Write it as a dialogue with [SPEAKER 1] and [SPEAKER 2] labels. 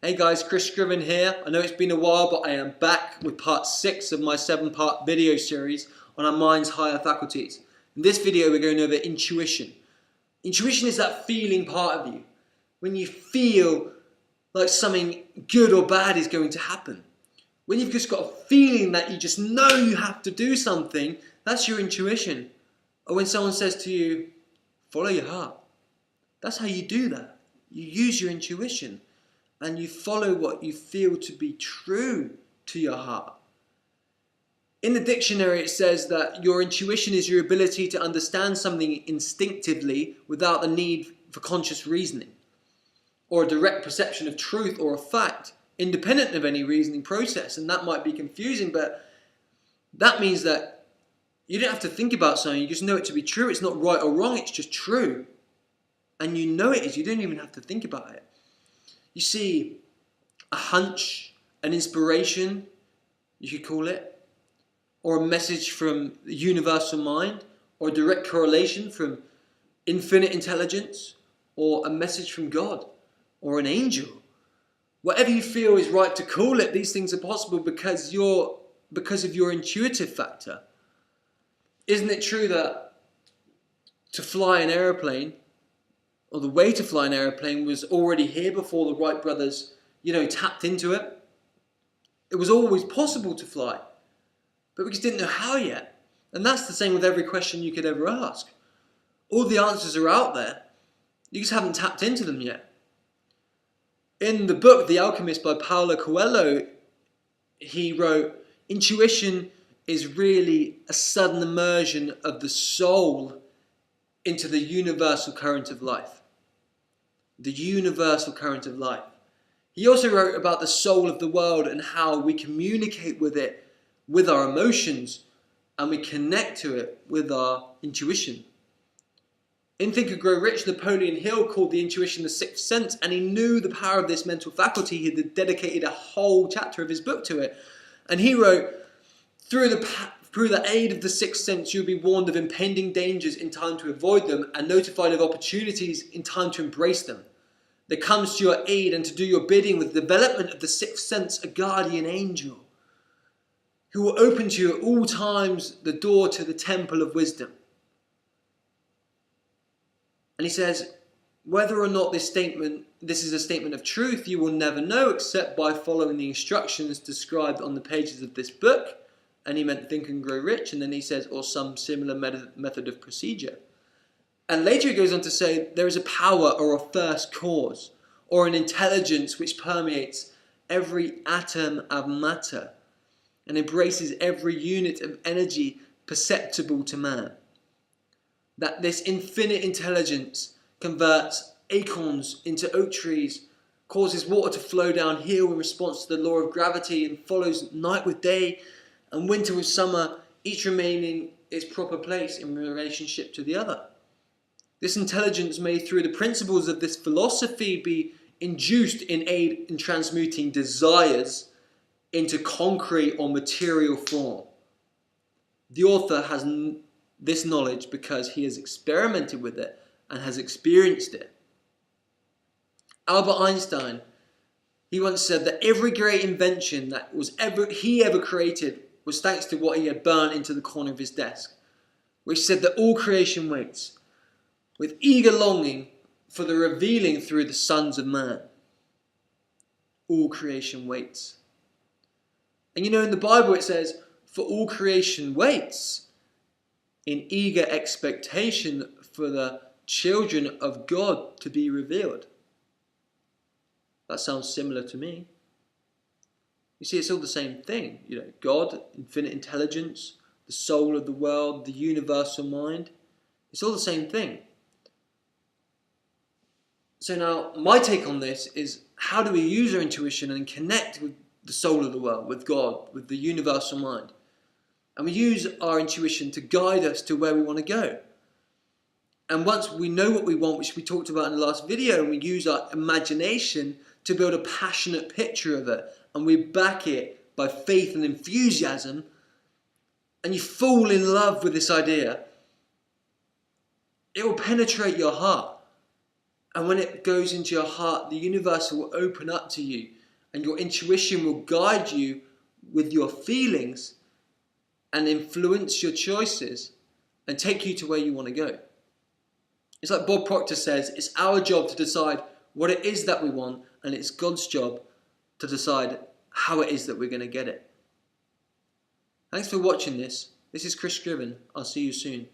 [SPEAKER 1] Hey guys, Chris Scriven here. I know it's been a while, but I am back with part 6 of my 7-part video series on our mind's higher faculties. In this video, we're going over intuition. Intuition is that feeling part of you. When you feel like something good or bad is going to happen. When you've just got a feeling that you just know you have to do something, that's your intuition. Or when someone says to you, follow your heart. That's how you do that. You use your intuition and you follow what you feel to be true to your heart. In the dictionary, it says that your intuition is your ability to understand something instinctively without the need for conscious reasoning, or a direct perception of truth or a fact, independent of any reasoning process. And that might be confusing, but that means that you don't have to think about something, you just know it to be true. It's not right or wrong, it's just true. And you know it is, you don't even have to think about it. You see, a hunch, an inspiration, you could call it, or a message from the universal mind, or a direct correlation from infinite intelligence, or a message from God, or an angel. Whatever you feel is right to call it, these things are possible because of your intuitive factor. Isn't it true that to fly an aeroplane, or the way to fly an aeroplane, was already here before the Wright brothers, tapped into it? It was always possible to fly, but we just didn't know how yet. And that's the same with every question you could ever ask. All the answers are out there, you just haven't tapped into them yet. In the book The Alchemist by Paulo Coelho, he wrote, intuition is really a sudden immersion of the soul into the universal current of life. The universal current of life. He also wrote about the soul of the world and how we communicate with it with our emotions, and we connect to it with our intuition. In Think and Grow Rich, Napoleon Hill called the intuition the sixth sense, and he knew the power of this mental faculty. He had dedicated a whole chapter of his book to it. And he wrote, through the aid of the sixth sense, you'll be warned of impending dangers in time to avoid them, and notified of opportunities in time to embrace them. There comes to your aid and to do your bidding with the development of the sixth sense, a guardian angel, who will open to you at all times the door to the temple of wisdom. And he says, whether or not this is a statement of truth, you will never know except by following the instructions described on the pages of this book. And he meant Think and Grow Rich, and then he says, or some similar method of procedure. And later he goes on to say, there is a power or a first cause, or an intelligence which permeates every atom of matter and embraces every unit of energy perceptible to man. That this infinite intelligence converts acorns into oak trees, causes water to flow downhill in response to the law of gravity, and follows night with day and winter with summer, each remaining its proper place in relationship to the other. This intelligence may, through the principles of this philosophy, be induced in aid in transmuting desires into concrete or material form. The author has this knowledge because he has experimented with it and has experienced it. Albert Einstein, he once said that every great invention that he ever created was thanks to what he had burnt into the corner of his desk, which said that all creation waits with eager longing for the revealing through the sons of man. All creation waits. And in the Bible it says, for all creation waits in eager expectation for the children of God to be revealed. That sounds similar to me. You see, it's all the same thing. God, infinite intelligence, the soul of the world, the universal mind. It's all the same thing. So now, my take on this is, how do we use our intuition and connect with the soul of the world, with God, with the universal mind? And we use our intuition to guide us to where we want to go. And once we know what we want, which we talked about in the last video, and we use our imagination to build a passionate picture of it, and we back it by faith and enthusiasm, and you fall in love with this idea, it will penetrate your heart. And when it goes into your heart, the universe will open up to you, and your intuition will guide you with your feelings and influence your choices and take you to where you want to go. It's like Bob Proctor says, it's our job to decide what it is that we want, and it's God's job to decide how it is that we're going to get it. Thanks for watching this. This is Chris Scriven. I'll see you soon.